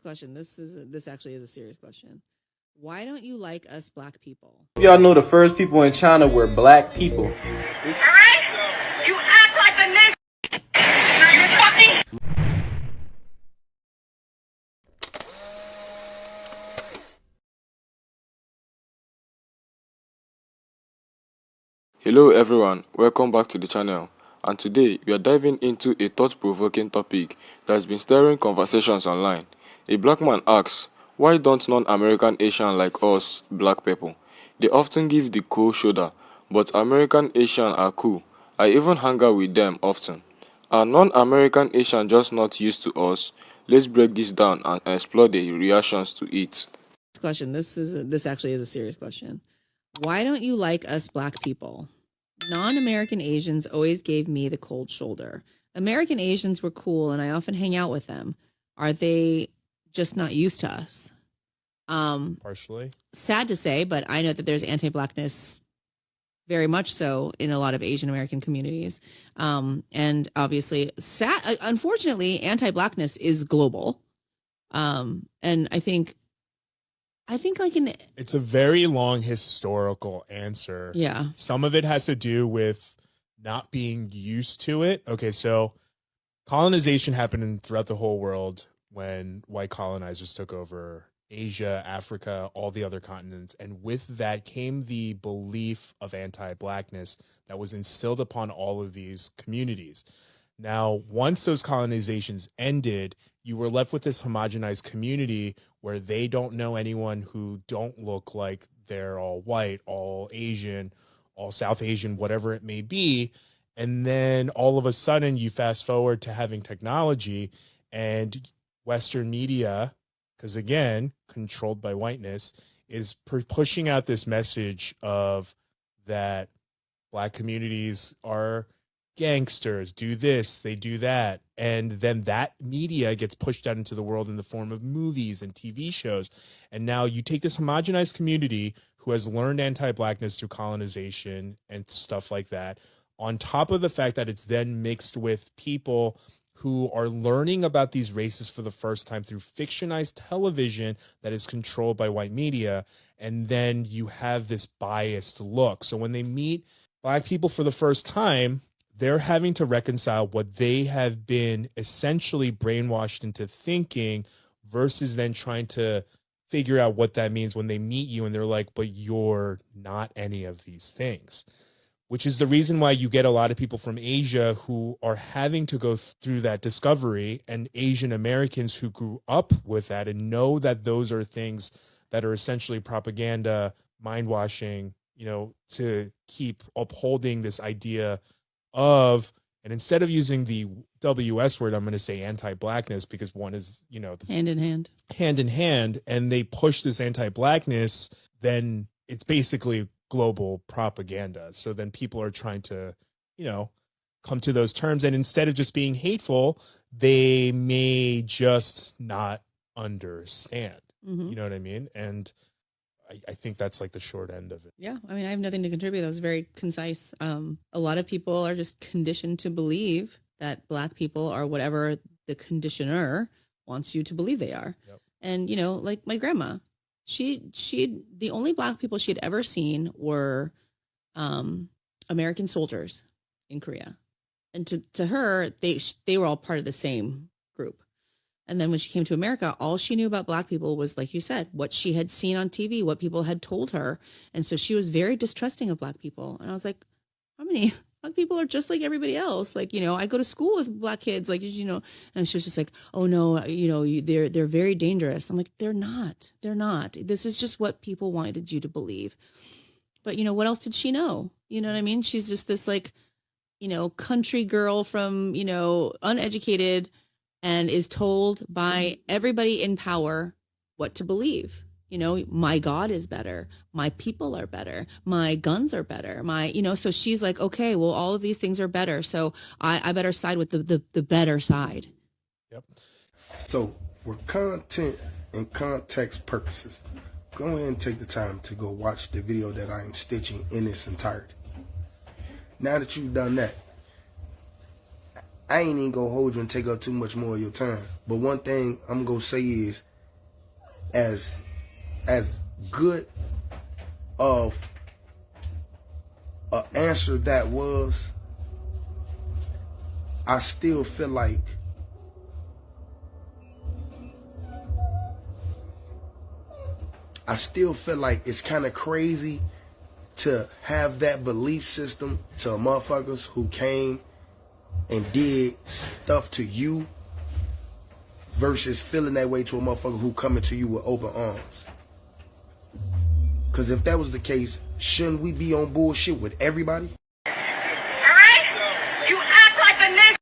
Question. This actually is a serious question. Why don't you like us black people? Y'all know the first people in China were black people. Alright? You act like a nigga. Now you fucking. Hello everyone, welcome back to the channel, and today we are diving into a thought-provoking topic that has been stirring conversations online. A black man asks, why don't non-American Asian like us, black people? They often give the cold shoulder, but American Asian are cool. I even hang out with them often. Are non-American Asian just not used to us? Let's break this down and explore the reactions to it. Question. This actually is a serious question. Why don't you like us black people? Non-American Asians always gave me the cold shoulder. American Asians were cool and I often hang out with them. Are they just not used to us? Partially. Sad to say, but I know that there's anti-blackness very much so in a lot of Asian American communities. And obviously, unfortunately, anti-blackness is global. And I think like it's a very long historical answer. Yeah. Some of it has to do with not being used to it. Okay, so colonization happened throughout the whole world when white colonizers took over Asia, Africa, all the other continents. And with that came the belief of anti-blackness that was instilled upon all of these communities. Now, once those colonizations ended, you were left with this homogenized community where they don't know anyone who don't look like they're all white, all Asian, all South Asian, whatever it may be. And then all of a sudden you fast forward to having technology and Western media, because again, controlled by whiteness, is pushing out this message of that black communities are gangsters, do this, they do that. And then that media gets pushed out into the world in the form of movies and TV shows. And now you take this homogenized community who has learned anti-blackness through colonization and stuff like that, on top of the fact that it's then mixed with people who are learning about these races for the first time through fictionized television that is controlled by white media. And then you have this biased look. So when they meet black people for the first time, they're having to reconcile what they have been essentially brainwashed into thinking versus then trying to figure out what that means when they meet you and they're like, but you're not any of these things, which is the reason why you get a lot of people from Asia who are having to go through that discovery, and Asian Americans who grew up with that and know that those are things that are essentially propaganda, mind washing, to keep upholding this idea of, and instead of using the WS word, I'm going to say anti-blackness, because one is, hand in hand, and they push this anti-blackness, then it's basically global propaganda. So then people are trying to, come to those terms, and instead of just being hateful, they may just not understand. Mm-hmm. You know what I mean? And I think that's like the short end of it. Yeah. I mean, I have nothing to contribute. That was very concise. A lot of people are just conditioned to believe that black people are whatever the conditioner wants you to believe they are. Yep. And, like my grandma, the only black people she had ever seen were American soldiers in Korea. And to her, they were all part of the same group. And then when she came to America, all she knew about black people was, like you said, what she had seen on TV, what people had told her. And so she was very distrusting of black people. And I was like, how many black people are just like everybody else? Like, I go to school with black kids, like, and she was just like, oh no, they're very dangerous. I'm like, they're not. This is just what people wanted you to believe. But, what else did she know? You know what I mean? She's just this like, country girl from, uneducated, and is told by everybody in power what to believe. My God is better. My people are better. My guns are better. So she's like, okay, well, all of these things are better. So I better side with the better side. Yep. So for content and context purposes, go ahead and take the time to go watch the video that I am stitching in its entirety. Now that you've done that, I ain't even gonna hold you and take up too much more of your time. But one thing I'm gonna say is, as good of an answer that was, I still feel like it's kind of crazy to have that belief system to motherfuckers who came and did stuff to you versus feeling that way to a motherfucker who coming to you with open arms. Because if that was the case, shouldn't we be on bullshit with everybody? Alright? You act like a nigga.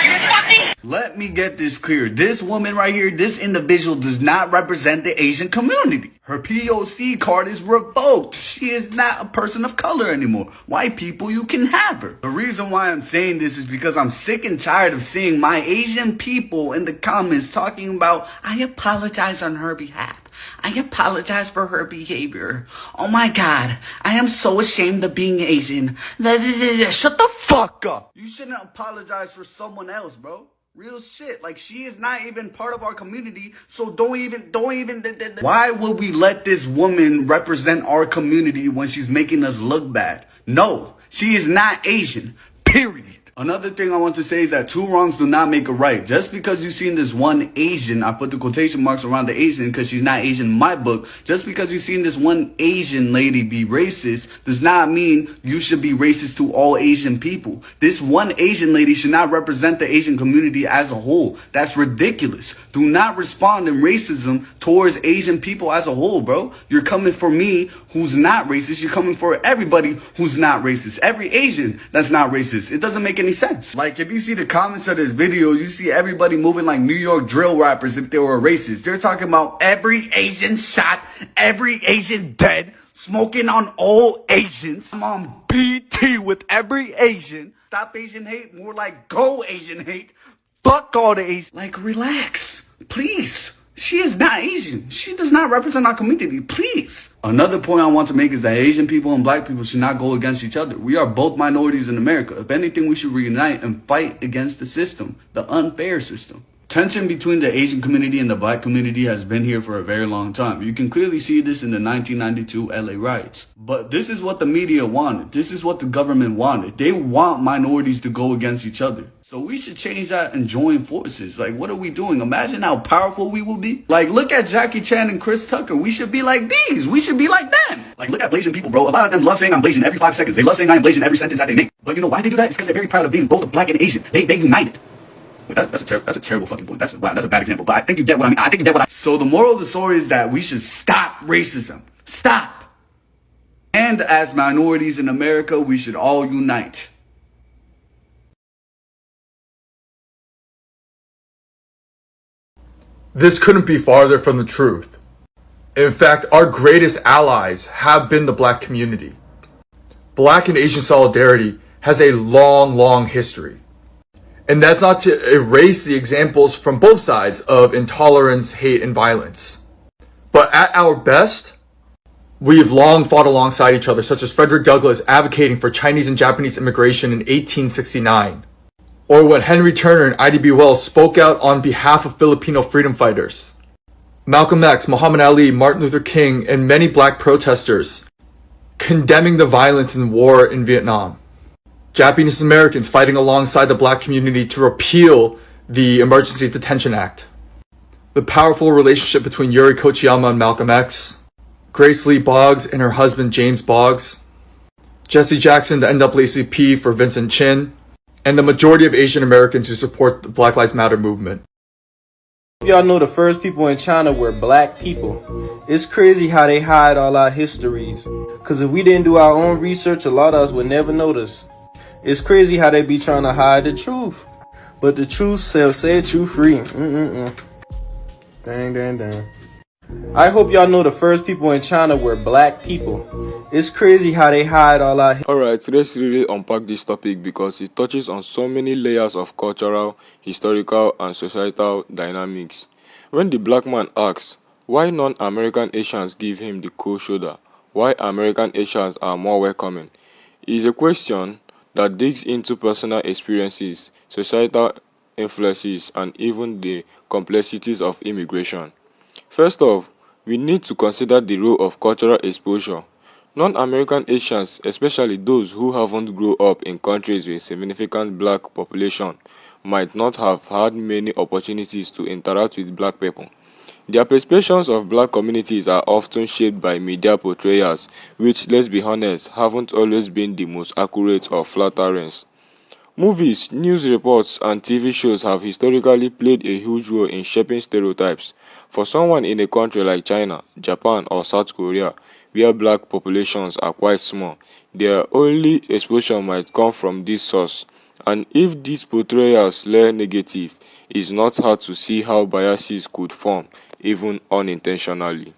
You fucking. Let me get this clear. This woman right here, this individual does not represent the Asian community. Her POC card is revoked. She is not a person of color anymore. White people, you can have her. The reason why I'm saying this is because I'm sick and tired of seeing my Asian people in the comments talking about, I apologize on her behalf. I apologize for her behavior. Oh my God, I am so ashamed of being Asian. Shut the fuck up. You shouldn't apologize for someone else, bro. Real shit. Like, she is not even part of our community, so don't even. Why would we let this woman represent our community when she's making us look bad? No, she is not Asian. Period. Another thing I want to say is that two wrongs do not make a right. Just because you've seen this one Asian, I put the quotation marks around the Asian because she's not Asian in my book. Just because you've seen this one Asian lady be racist does not mean you should be racist to all Asian people. This one Asian lady should not represent the Asian community as a whole. That's ridiculous. Do not respond in racism towards Asian people as a whole, bro. You're coming for me who's not racist. You're coming for everybody who's not racist. Every Asian that's not racist. It doesn't make any sense. Like, if you see the comments of this video, you see everybody moving like New York drill rappers if they were racist. They're talking about every Asian shot, every Asian dead, smoking on all Asians. I'm on BT with every Asian. Stop Asian hate, more like go Asian hate. Fuck all the Asians. Like, relax, please. She is not Asian. She does not represent our community. Please. Another point I want to make is that Asian people and black people should not go against each other. We are both minorities in America. If anything, we should reunite and fight against the system, the unfair system. Tension between the Asian community and the black community has been here for a very long time. You can clearly see this in the 1992 LA riots. But this is what the media wanted. This is what the government wanted. They want minorities to go against each other. So we should change that and join forces. Like, what are we doing? Imagine how powerful we will be. Like, look at Jackie Chan and Chris Tucker. We should be like these. We should be like them. Like, look at Blasian people, bro. A lot of them love saying I'm Blasian every 5 seconds. They love saying I'm Blasian every sentence that they make. But you know why they do that? It's because they're very proud of being both black and Asian. They united. That's a terrible fucking point. That's a bad example. But I think you get what I mean. So the moral of the story is that we should stop racism. Stop. And as minorities in America, we should all unite. This couldn't be farther from the truth. In fact, our greatest allies have been the black community. Black and Asian solidarity has a long history. And that's not to erase the examples from both sides of intolerance, hate, and violence. But at our best, we have long fought alongside each other, such as Frederick Douglass advocating for Chinese and Japanese immigration in 1869. Or when Henry Turner and I.D.B. Wells spoke out on behalf of Filipino freedom fighters. Malcolm X, Muhammad Ali, Martin Luther King, and many black protesters condemning the violence and war in Vietnam. Japanese Americans fighting alongside the black community to repeal the Emergency Detention Act. The powerful relationship between Yuri Kochiyama and Malcolm X. Grace Lee Boggs and her husband James Boggs. Jesse Jackson, the NAACP for Vincent Chin. And the majority of Asian Americans who support the Black Lives Matter movement. Y'all know the first people in China were black people. It's crazy how they hide all our histories. Cause if we didn't do our own research, a lot of us would never notice. It's crazy how they be trying to hide the truth. But the truth shall set you free. Dang. I hope y'all know the first people in China were black people. It's crazy how they hide all our... Alright, so let's really unpack this topic because it touches on so many layers of cultural, historical, and societal dynamics. When the black man asks, why non-American Asians give him the cold shoulder, why American Asians are more welcoming, is a question that digs into personal experiences, societal influences, and even the complexities of immigration. First off, we need to consider the role of cultural exposure. Non-American Asians, especially those who haven't grown up in countries with significant black population, might not have had many opportunities to interact with black people. Their perceptions of black communities are often shaped by media portrayals, which, let's be honest, haven't always been the most accurate or flattering. Movies, news reports, and TV shows have historically played a huge role in shaping stereotypes. For someone in a country like China, Japan, or South Korea, where black populations are quite small, their only exposure might come from this source. And if these portrayals lay negative, it's not hard to see how biases could form, even unintentionally.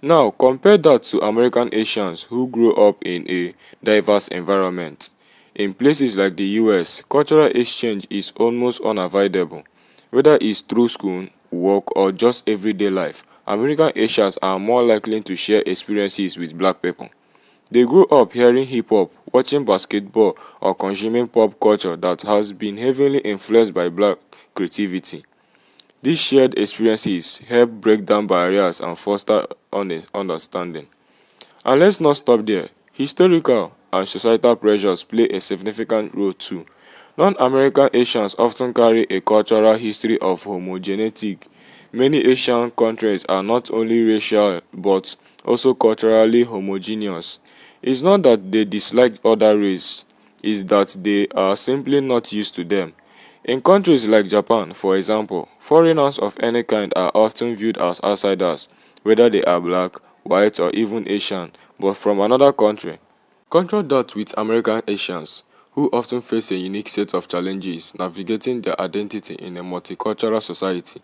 Now, compare that to American Asians who grew up in a diverse environment. In places like the US, cultural exchange is almost unavoidable. Whether it's through school, work, or just everyday life, American Asians are more likely to share experiences with black people. They grew up hearing hip hop, watching basketball, or consuming pop culture that has been heavily influenced by black creativity. These shared experiences help break down barriers and foster honest understanding. And let's not stop there. Historical and societal pressures play a significant role too. Non-American Asians often carry a cultural history of homogeneity. Many Asian countries are not only racial but also culturally homogeneous. It's not that they dislike other races, it's that they are simply not used to them. In countries like Japan, for example, foreigners of any kind are often viewed as outsiders, whether they are black, white, or even Asian, but from another country. Contrast that with American Asians, who often face a unique set of challenges navigating their identity in a multicultural society.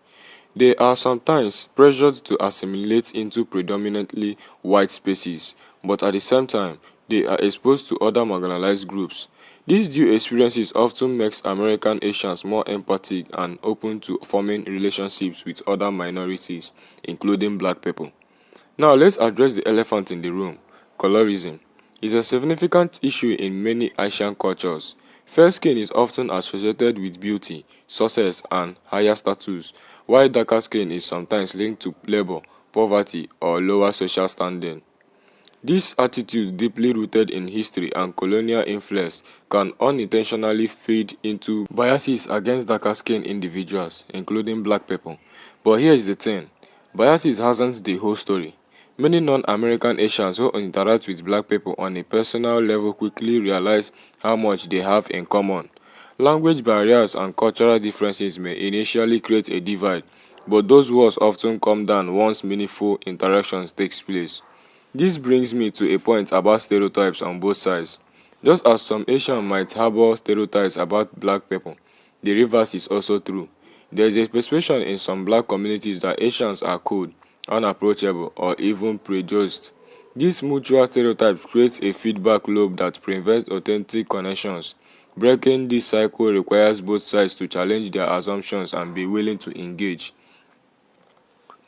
They are sometimes pressured to assimilate into predominantly white spaces, but at the same time, they are exposed to other marginalized groups. These dual experiences often makes American Asians more empathic and open to forming relationships with other minorities, including black people. Now let's address the elephant in the room. Colorism is a significant issue in many Asian cultures. Fair skin is often associated with beauty, success, and higher status, while darker skin is sometimes linked to labor, poverty, or lower social standing. This attitude, deeply rooted in history and colonial influence, can unintentionally feed into biases against darker-skinned individuals, including black people. But here is the thing, biases hasn't the whole story. Many non-American Asians who interact with black people on a personal level quickly realize how much they have in common. Language barriers and cultural differences may initially create a divide, but those walls often come down once meaningful interactions takes place. This brings me to a point about stereotypes on both sides. Just as some Asians might harbor stereotypes about black people, the reverse is also true. There is a perception in some black communities that Asians are cold, unapproachable, or even prejudiced. This mutual stereotype creates a feedback loop that prevents authentic connections. Breaking this cycle requires both sides to challenge their assumptions and be willing to engage.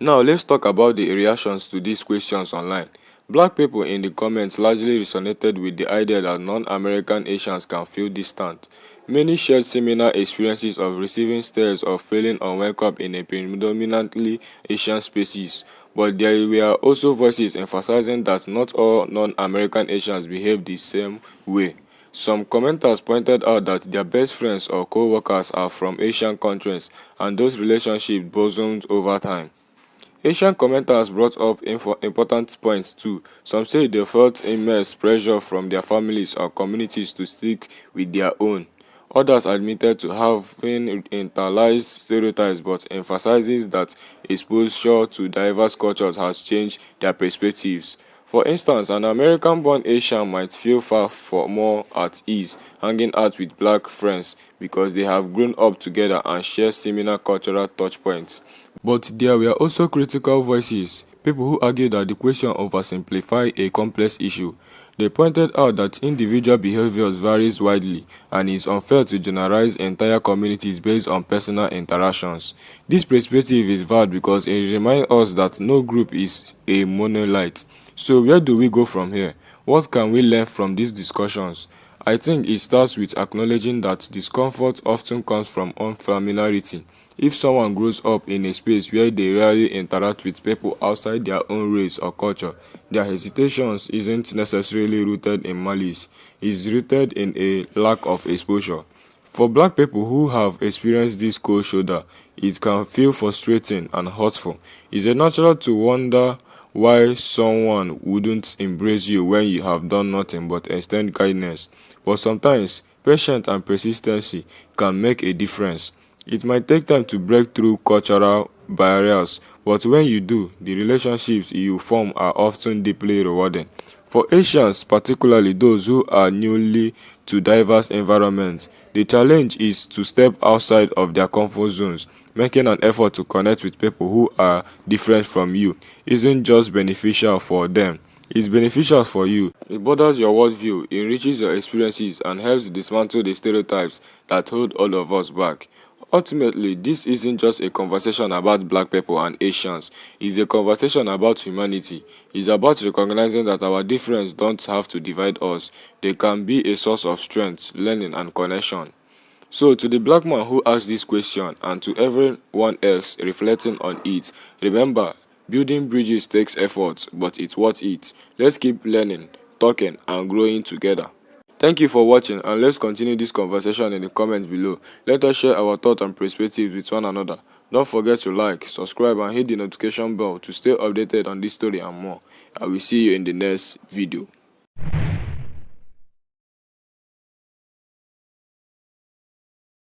Now let's talk about the reactions to these questions online. Black people in the comments largely resonated with the idea that non-American Asians can feel distant. Many shared similar experiences of receiving stares or feeling unwelcome in a predominantly Asian spaces, but there were also voices emphasizing that not all non-American Asians behave the same way. Some commenters pointed out that their best friends or co-workers are from Asian countries and those relationships blossomed over time. Asian commenters brought up important points too. Some say they felt immense pressure from their families or communities to stick with their own. Others admitted to having internalized stereotypes but emphasizes that exposure to diverse cultures has changed their perspectives. For instance, an American-born Asian might feel more at ease hanging out with black friends because they have grown up together and share similar cultural touchpoints. But there were also critical voices, people who argued that the question oversimplified a complex issue. They pointed out that individual behaviors varies widely and it's unfair to generalize entire communities based on personal interactions. This perspective is valid because it reminds us that no group is a monolith. So where do we go from here? What can we learn from these discussions? I think it starts with acknowledging that discomfort often comes from unfamiliarity. If someone grows up in a space where they rarely interact with people outside their own race or culture, their hesitations isn't necessarily rooted in malice, it's rooted in a lack of exposure. For black people who have experienced this cold shoulder, it can feel frustrating and hurtful. It's a natural to wonder why someone wouldn't embrace you when you have done nothing but extend kindness. But sometimes, patience and persistency can make a difference. It might take time to break through cultural barriers, but when you do, the relationships you form are often deeply rewarding. For Asians, particularly those who are newly to diverse environments, the challenge is to step outside of their comfort zones. Making an effort to connect with people who are different from you isn't just beneficial for them, it's beneficial for you. It broadens your worldview, enriches your experiences, and helps dismantle the stereotypes that hold all of us back. Ultimately, this isn't just a conversation about black people and Asians, it's a conversation about humanity. It's about recognizing that our differences don't have to divide us, they can be a source of strength, learning, and connection. So, to the black man who asked this question, and to everyone else reflecting on it, remember, building bridges takes effort, but it's worth it. Let's keep learning, talking, and growing together. Thank you for watching, and let's continue this conversation in the comments below. Let us share our thoughts and perspectives with one another. Don't forget to like, subscribe, and hit the notification bell to stay updated on this story and more. I will see you in the next video.